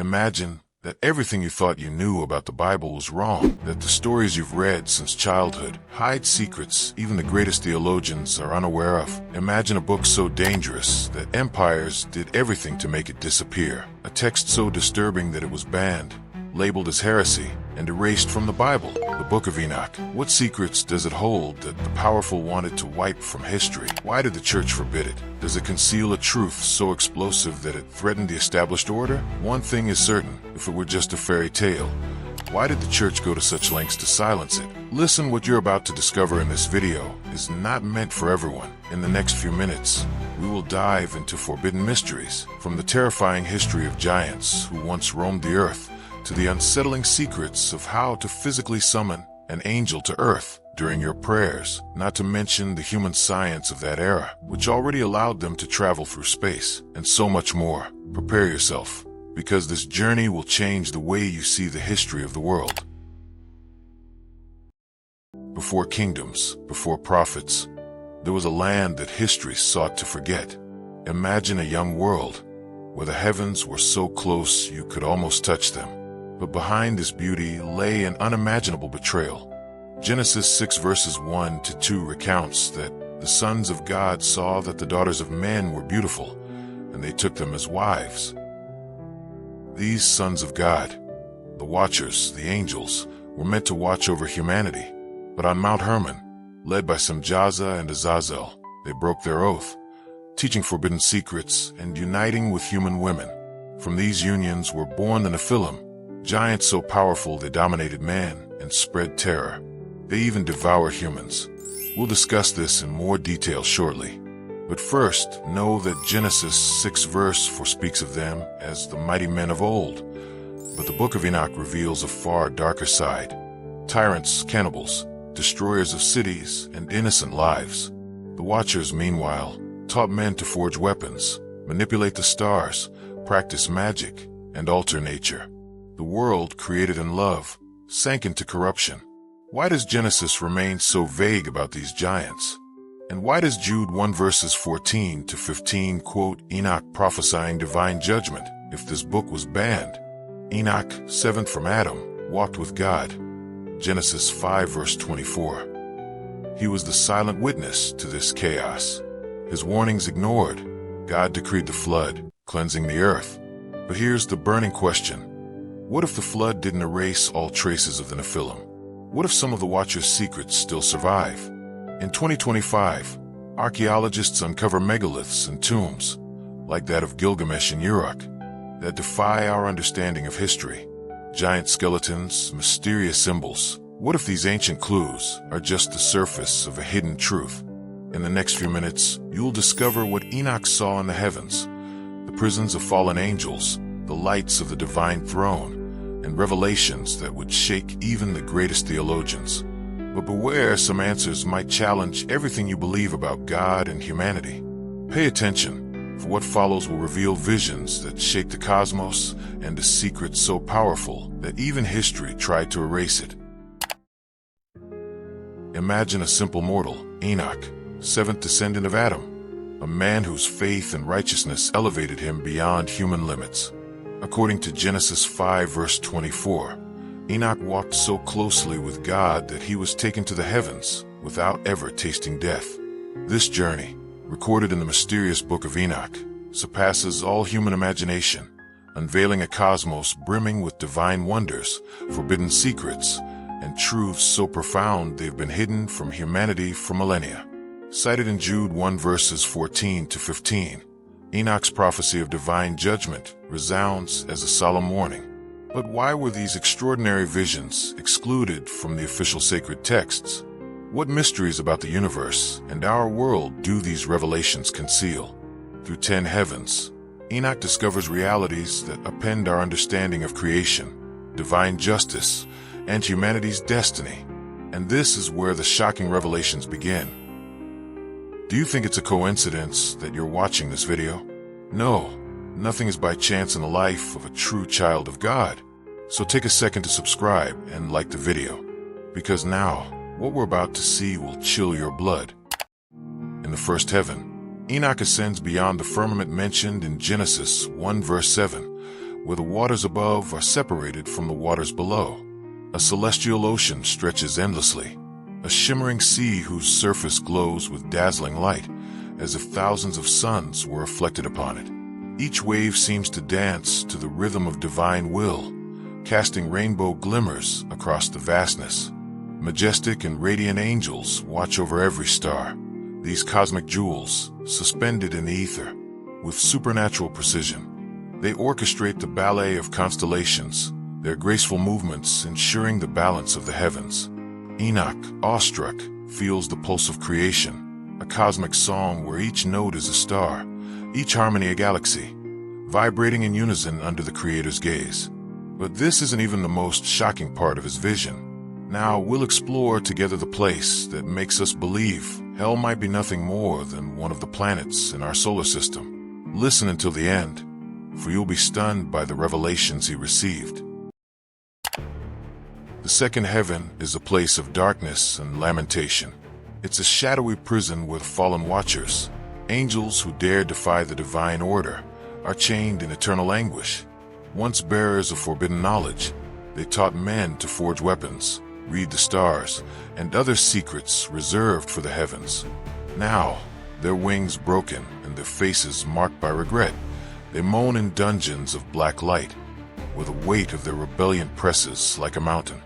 Imagine that everything you thought you knew about the Bible was wrong, that the stories you've read since childhood hide secrets even the greatest theologians are unaware of. Imagine a book so dangerous that empires did everything to make it disappear, a text so disturbing that it was banned, labeled as heresy, and erased from the Bible. The Book of Enoch. What secrets does it hold that the powerful wanted to wipe from history? Why did the church forbid it? Does it conceal a truth so explosive that it threatened the established order? One thing is certain: if it were just a fairy tale, why did the church go to such lengths to silence it? Listen, what you're about to discover in this video is not meant for everyone. In the next few minutes, we will dive into forbidden mysteries, from the terrifying history of giants who once roamed the earth, to the unsettling secrets of how to physically summon an angel to earth during your prayers, not to mention the human science of that era, which already allowed them to travel through space, and so much more. Prepare yourself, because this journey will change the way you see the history of the world. Before kingdoms, before prophets, there was a land that history sought to forget. Imagine a young world where the heavens were so close you could almost touch them. But behind this beauty lay an unimaginable betrayal. Genesis 6 verses 1 to 2 recounts that the sons of God saw that the daughters of men were beautiful, and they took them as wives. These sons of God, the watchers, the angels, were meant to watch over humanity. But on Mount Hermon, led by Samjaza and Azazel, they broke their oath, teaching forbidden secrets and uniting with human women. From these unions were born the Nephilim, giants so powerful they dominated man and spread terror. They even devour humans. We'll discuss this in more detail shortly. But first, know that Genesis 6 verse 4 speaks of them as the mighty men of old. But the Book of Enoch reveals a far darker side. Tyrants, cannibals, destroyers of cities and innocent lives. The Watchers, meanwhile, taught men to forge weapons, manipulate the stars, practice magic, and alter nature. The world, created in love, sank into corruption. Why does Genesis remain so vague about these giants? And why does Jude 1 verses 14 to 15 quote Enoch prophesying divine judgment if this book was banned? Enoch, seventh from Adam, walked with God. Genesis 5 verse 24. He was the silent witness to this chaos. His warnings ignored, God decreed the flood, cleansing the earth. But here's the burning question. What if the flood didn't erase all traces of the Nephilim? What if some of the Watchers' secrets still survive? In 2025, archaeologists uncover megaliths and tombs, like that of Gilgamesh in Uruk, that defy our understanding of history. Giant skeletons, mysterious symbols. What if these ancient clues are just the surface of a hidden truth? In the next few minutes, you'll discover what Enoch saw in the heavens, the prisons of fallen angels, the lights of the divine throne, and revelations that would shake even the greatest theologians. But beware, some answers might challenge everything you believe about God and humanity. Pay attention, for what follows will reveal visions that shake the cosmos and a secret so powerful that even history tried to erase it. Imagine a simple mortal, Enoch, seventh descendant of Adam, a man whose faith and righteousness elevated him beyond human limits. According to Genesis 5 verse 24, Enoch walked so closely with God that he was taken to the heavens without ever tasting death. This journey, recorded in the mysterious Book of Enoch, surpasses all human imagination, unveiling a cosmos brimming with divine wonders, forbidden secrets, and truths so profound they've been hidden from humanity for millennia. Cited in Jude 1 verses 14 to 15, Enoch's prophecy of divine judgment resounds as a solemn warning. But why were these extraordinary visions excluded from the official sacred texts? What mysteries about the universe and our world do these revelations conceal? Through 10 heavens, Enoch discovers realities that upend our understanding of creation, divine justice, and humanity's destiny. And this is where the shocking revelations begin. Do you think it's a coincidence that you're watching this video? No, nothing is by chance in the life of a true child of God. So take a second to subscribe and like the video, because now, what we're about to see will chill your blood. In the first heaven, Enoch ascends beyond the firmament mentioned in Genesis 1 verse 7, where the waters above are separated from the waters below. A celestial ocean stretches endlessly, a shimmering sea whose surface glows with dazzling light, as if thousands of suns were reflected upon it. Each wave seems to dance to the rhythm of divine will, casting rainbow glimmers across the vastness. Majestic and radiant angels watch over every star, these cosmic jewels suspended in the ether. With supernatural precision, they orchestrate the ballet of constellations, their graceful movements ensuring the balance of the heavens. Enoch, awestruck, feels the pulse of creation, a cosmic song where each note is a star, each harmony a galaxy, vibrating in unison under the Creator's gaze. But this isn't even the most shocking part of his vision. Now we'll explore together the place that makes us believe hell might be nothing more than one of the planets in our solar system. Listen until the end, for you'll be stunned by the revelations he received. The second heaven is a place of darkness and lamentation. It's a shadowy prison where the fallen watchers, angels who dare defy the divine order, are chained in eternal anguish. Once bearers of forbidden knowledge, they taught men to forge weapons, read the stars, and other secrets reserved for the heavens. Now, their wings broken and their faces marked by regret, they moan in dungeons of black light, where the weight of their rebellion presses like a mountain.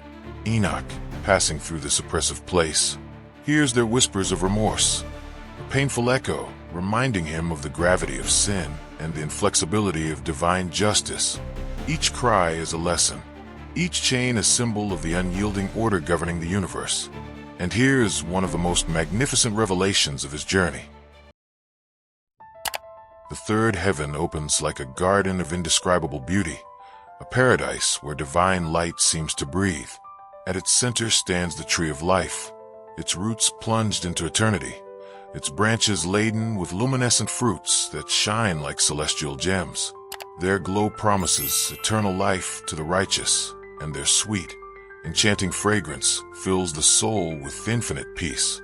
Enoch, passing through this oppressive place, hears their whispers of remorse, a painful echo reminding him of the gravity of sin and the inflexibility of divine justice. Each cry is a lesson, each chain a symbol of the unyielding order governing the universe. And here is one of the most magnificent revelations of his journey. The third heaven opens like a garden of indescribable beauty, a paradise where divine light seems to breathe. At its center stands the tree of life, its roots plunged into eternity, its branches laden with luminescent fruits that shine like celestial gems. Their glow promises eternal life to the righteous, and their sweet, enchanting fragrance fills the soul with infinite peace.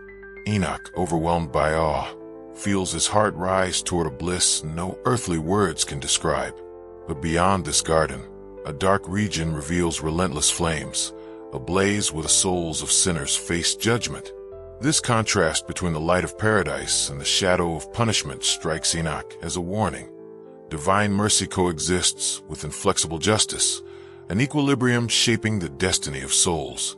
Enoch, overwhelmed by awe, feels his heart rise toward a bliss no earthly words can describe. But beyond this garden, a dark region reveals relentless flames, ablaze where the souls of sinners face judgment. This contrast between the light of paradise and the shadow of punishment strikes Enoch as a warning. Divine mercy coexists with inflexible justice, an equilibrium shaping the destiny of souls.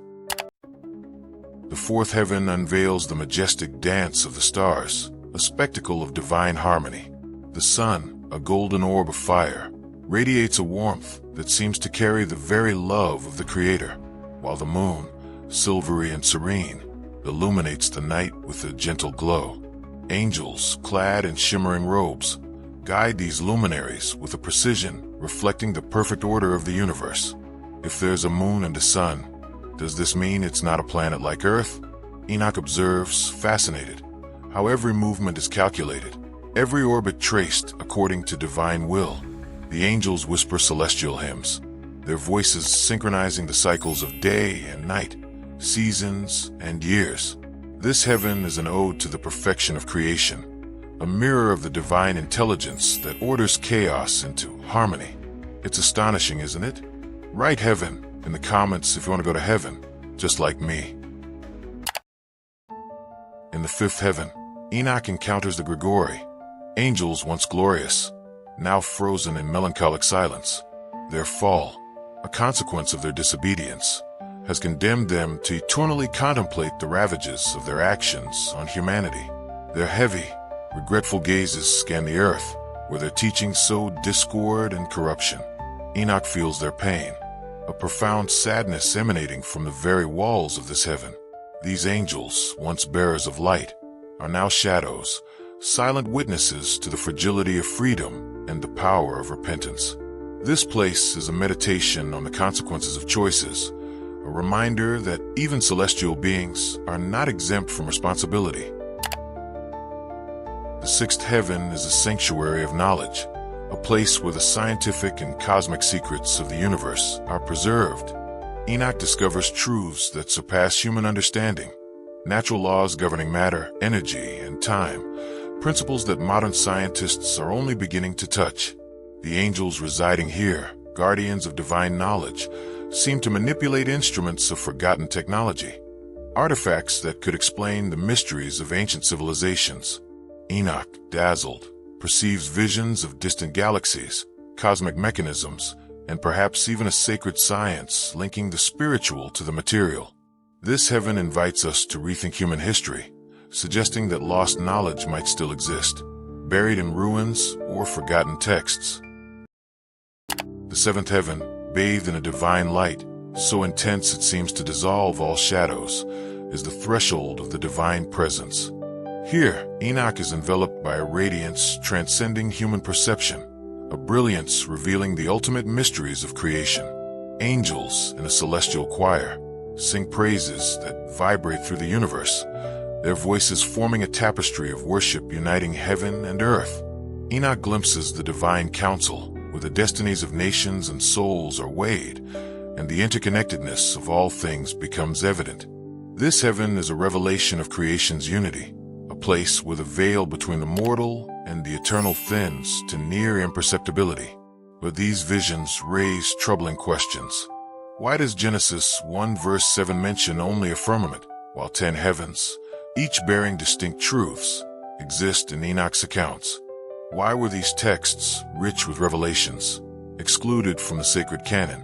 The fourth heaven unveils the majestic dance of the stars, a spectacle of divine harmony. The sun, a golden orb of fire, radiates a warmth that seems to carry the very love of the Creator, while the moon, silvery and serene, illuminates the night with a gentle glow. Angels, clad in shimmering robes, guide these luminaries with a precision reflecting the perfect order of the universe. If there's a moon and a sun, does this mean it's not a planet like Earth? Enoch observes, fascinated, how every movement is calculated, every orbit traced according to divine will. The angels whisper celestial hymns, their voices synchronizing the cycles of day and night, seasons and years. This heaven is an ode to the perfection of creation, a mirror of the divine intelligence that orders chaos into harmony. It's astonishing, isn't it? Write heaven in the comments if you want to go to heaven, just like me. In the fifth heaven, Enoch encounters the Grigori, angels once glorious, now frozen in melancholic silence. Their fall, a consequence of their disobedience, has condemned them to eternally contemplate the ravages of their actions on humanity. Their heavy, regretful gazes scan the earth, where their teachings sow discord and corruption. Enoch feels their pain, a profound sadness emanating from the very walls of this heaven. These angels, once bearers of light, are now shadows, silent witnesses to the fragility of freedom and the power of repentance. This place is a meditation on the consequences of choices, a reminder that even celestial beings are not exempt from responsibility. The sixth heaven is a sanctuary of knowledge, a place where the scientific and cosmic secrets of the universe are preserved. Enoch discovers truths that surpass human understanding, natural laws governing matter, energy, and time, principles that modern scientists are only beginning to touch. The angels residing here guardians of divine knowledge, seemed to manipulate instruments of forgotten technology, artifacts that could explain the mysteries of ancient civilizations. Enoch, dazzled, perceives visions of distant galaxies, cosmic mechanisms, and perhaps even a sacred science linking the spiritual to the material. This heaven invites us to rethink human history, suggesting that lost knowledge might still exist, buried in ruins or forgotten texts. The seventh heaven, bathed in a divine light, so intense it seems to dissolve all shadows, is the threshold of the divine presence. Here, Enoch is enveloped by a radiance transcending human perception, a brilliance revealing the ultimate mysteries of creation. Angels in a celestial choir sing praises that vibrate through the universe, their voices forming a tapestry of worship uniting heaven and earth. Enoch glimpses the divine council, where the destinies of nations and souls are weighed, and the interconnectedness of all things becomes evident. This heaven is a revelation of creation's unity, a place where the veil between the mortal and the eternal thins to near imperceptibility. But these visions raise troubling questions. Why does Genesis 1 verse 7 mention only a firmament, while 10 heavens, each bearing distinct truths, exist in Enoch's accounts? Why were these texts, rich with revelations, excluded from the sacred canon,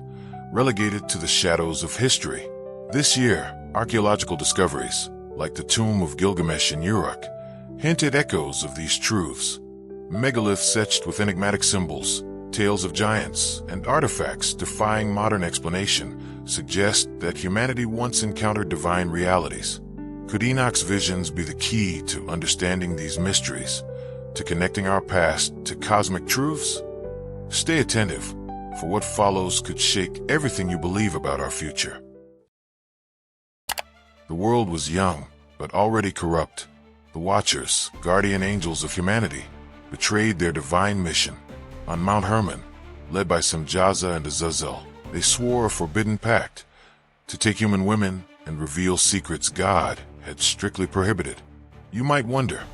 relegated to the shadows of history? This year, archaeological discoveries, like the tomb of Gilgamesh in Uruk, hint at echoes of these truths. Megaliths etched with enigmatic symbols, tales of giants, and artifacts defying modern explanation suggest that humanity once encountered divine realities. Could Enoch's visions be the key to understanding these mysteries, to connecting our past to cosmic truths? Stay attentive, for what follows could shake everything you believe about our future. The world was young, but already corrupt. The Watchers, guardian angels of humanity, betrayed their divine mission. On Mount Hermon, led by Semjaza and Azazel, they swore a forbidden pact to take human women and reveal secrets God had strictly prohibited. You might wonder,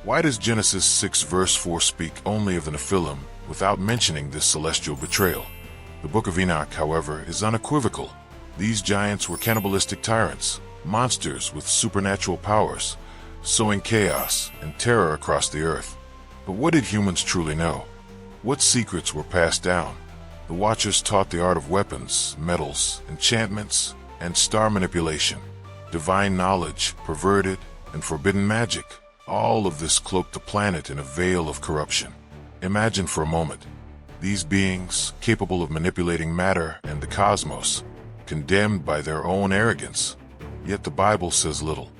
why does Genesis 6 verse 4 speak only of the Nephilim without mentioning this celestial betrayal? The Book of Enoch, however, is unequivocal. These giants were cannibalistic tyrants, monsters with supernatural powers, sowing chaos and terror across the earth. But what did humans truly know? What secrets were passed down? The Watchers taught the art of weapons, metals, enchantments, and star manipulation. Divine knowledge, perverted, and forbidden magic. All of this cloaked the planet in a veil of corruption. Imagine for a moment, these beings, capable of manipulating matter and the cosmos, condemned by their own arrogance. Yet the Bible says little.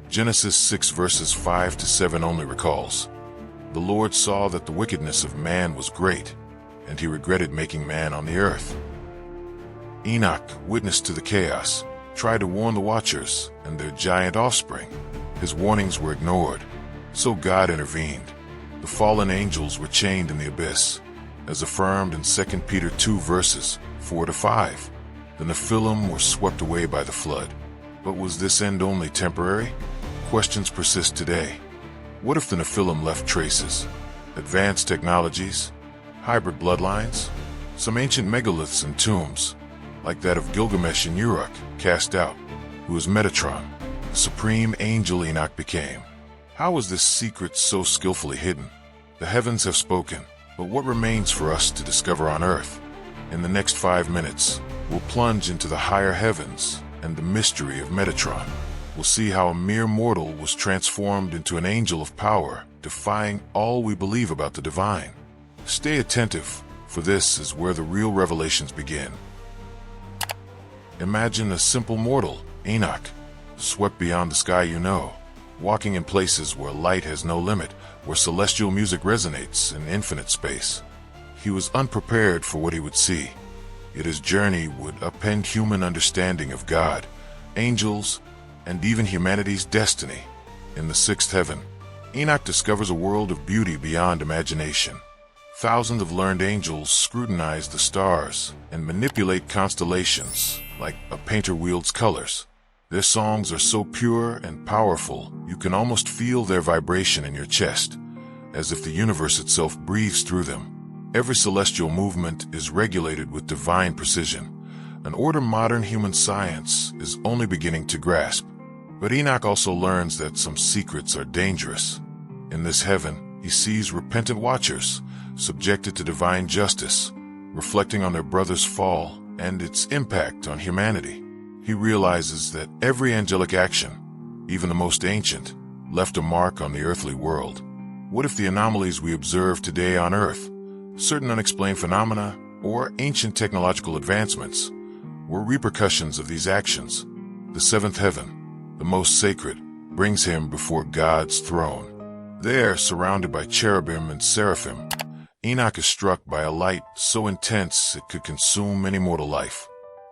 Genesis 6 verses 5 to 7 only recalls, "The Lord saw that the wickedness of man was great, and he regretted making man on the earth." Enoch, witness to the chaos, tried to warn the Watchers and their giant offspring. His warnings were ignored, so God intervened. The fallen angels were chained in the abyss, as affirmed in 2 Peter 2 verses 4 to 5. The Nephilim were swept away by the flood. But was this end only temporary? Questions persist today. What if the Nephilim left traces? Advanced technologies? Hybrid bloodlines? Some ancient megaliths and tombs, like that of Gilgamesh in Uruk, cast out, who was Metatron, the supreme angel Enoch became. How was this secret so skillfully hidden? The heavens have spoken, but what remains for us to discover on earth? In the next 5 minutes, we'll plunge into the higher heavens and the mystery of Metatron. We'll see how a mere mortal was transformed into an angel of power, defying all we believe about the divine. Stay attentive, for this is where the real revelations begin. Imagine a simple mortal, Enoch, swept beyond the sky you know, walking in places where light has no limit, where celestial music resonates in infinite space. He was unprepared for what he would see, yet his journey would upend human understanding of God, angels, and even humanity's destiny. In the sixth heaven, Enoch discovers a world of beauty beyond imagination. Thousands of learned angels scrutinize the stars and manipulate constellations like a painter wields colors. Their songs are so pure and powerful, you can almost feel their vibration in your chest, as if the universe itself breathes through them. Every celestial movement is regulated with divine precision, an order modern human science is only beginning to grasp. But Enoch also learns that some secrets are dangerous. In this heaven, he sees repentant watchers, subjected to divine justice, reflecting on their brother's fall and its impact on humanity. He realizes that every angelic action, even the most ancient, left a mark on the earthly world. What if the anomalies we observe today on Earth, certain unexplained phenomena, or ancient technological advancements, were repercussions of these actions? The seventh heaven, the most sacred, brings him before God's throne. There, surrounded by cherubim and seraphim, Enoch is struck by a light so intense it could consume any mortal life.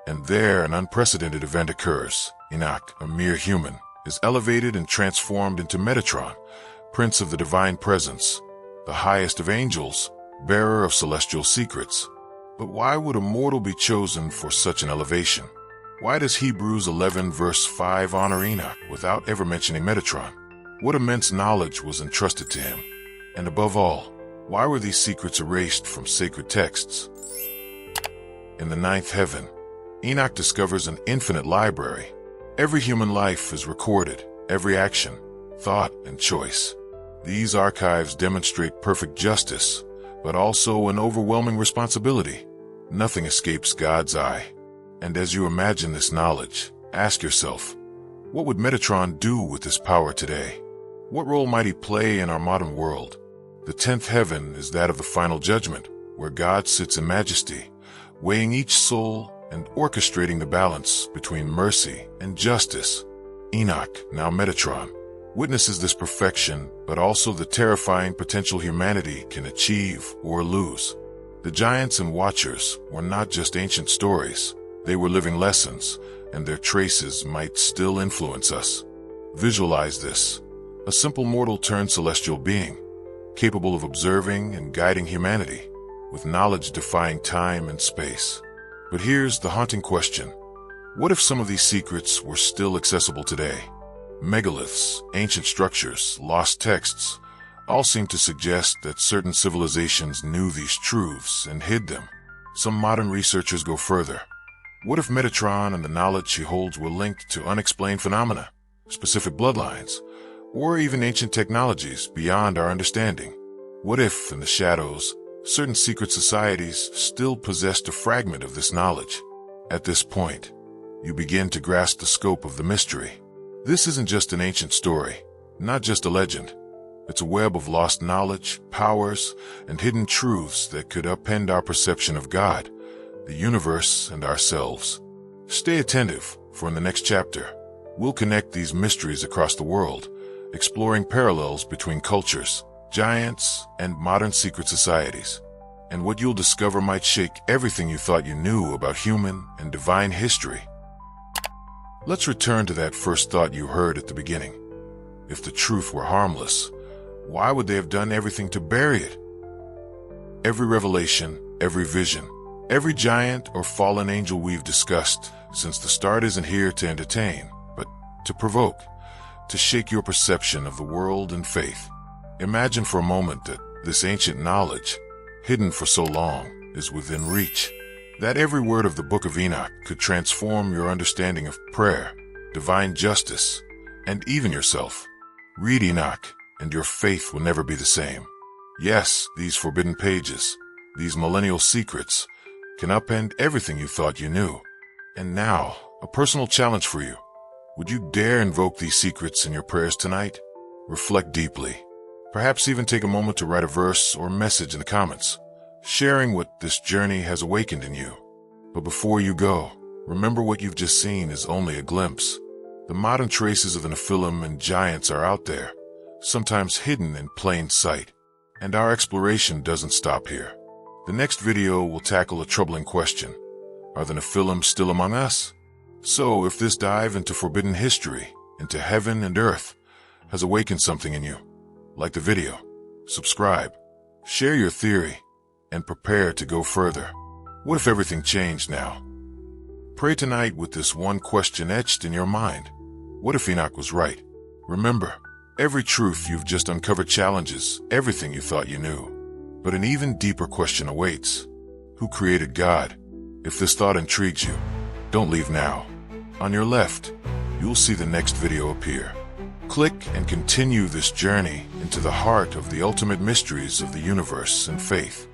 And there an unprecedented event occurs. Enoch, a mere human, is elevated and transformed into Metatron, Prince of the Divine Presence, the highest of angels, bearer of celestial secrets. But why would a mortal be chosen for such an elevation? Why does Hebrews 11 verse 5 honor Enoch without ever mentioning Metatron? What immense knowledge was entrusted to him? And above all, why were these secrets erased from sacred texts? In the ninth heaven, Enoch discovers an infinite library. Every human life is recorded, every action, thought, and choice. These archives demonstrate perfect justice, but also an overwhelming responsibility. Nothing escapes God's eye. And as you imagine this knowledge, ask yourself, what would Metatron do with this power today? What role might he play in our modern world? The 10th heaven is that of the final judgment, where God sits in majesty, weighing each soul and orchestrating the balance between mercy and justice. Enoch, now Metatron, witnesses this perfection, but also the terrifying potential humanity can achieve or lose. The giants and watchers were not just ancient stories, they were living lessons, and their traces might still influence us. Visualize this: a simple mortal-turned celestial being, capable of observing and guiding humanity, with knowledge defying time and space. But here's the haunting question: what if some of these secrets were still accessible today? Megaliths, ancient structures, lost texts, all seem to suggest that certain civilizations knew these truths and hid them. Some modern researchers go further. What if Metatron and the knowledge he holds were linked to unexplained phenomena, specific bloodlines, or even ancient technologies beyond our understanding? What if, in the shadows, certain secret societies still possessed a fragment of this knowledge? At this point, you begin to grasp the scope of the mystery. This isn't just an ancient story, not just a legend. It's a web of lost knowledge, powers, and hidden truths that could upend our perception of God, the universe, and ourselves. Stay attentive, for in the next chapter, we'll connect these mysteries across the world, exploring parallels between cultures, giants, and modern secret societies. And what you'll discover might shake everything you thought you knew about human and divine history. Let's return to that first thought you heard at the beginning. If the truth were harmless, why would they have done everything to bury it? Every revelation, every vision, every giant or fallen angel we've discussed since the start isn't here to entertain, but to provoke, to shake your perception of the world and faith. Imagine for a moment that this ancient knowledge, hidden for so long, is within reach. That every word of the Book of Enoch could transform your understanding of prayer, divine justice, and even yourself. Read Enoch, and your faith will never be the same. Yes, these forbidden pages, these millennial secrets, can upend everything you thought you knew. And now, a personal challenge for you. Would you dare invoke these secrets in your prayers tonight? Reflect deeply. Perhaps even take a moment to write a verse or message in the comments, sharing what this journey has awakened in you. But before you go, remember what you've just seen is only a glimpse. The modern traces of the Nephilim and giants are out there, sometimes hidden in plain sight. And our exploration doesn't stop here. The next video will tackle a troubling question. Are the Nephilim still among us? So, if this dive into forbidden history, into heaven and earth, has awakened something in you, like the video, subscribe, share your theory, and prepare to go further. What if everything changed now? Pray tonight with this one question etched in your mind. What if Enoch was right? Remember, every truth you've just uncovered challenges everything you thought you knew. But an even deeper question awaits. Who created God? If this thought intrigues you, don't leave now. On your left, you'll see the next video appear. Click and continue this journey into the heart of the ultimate mysteries of the universe and faith.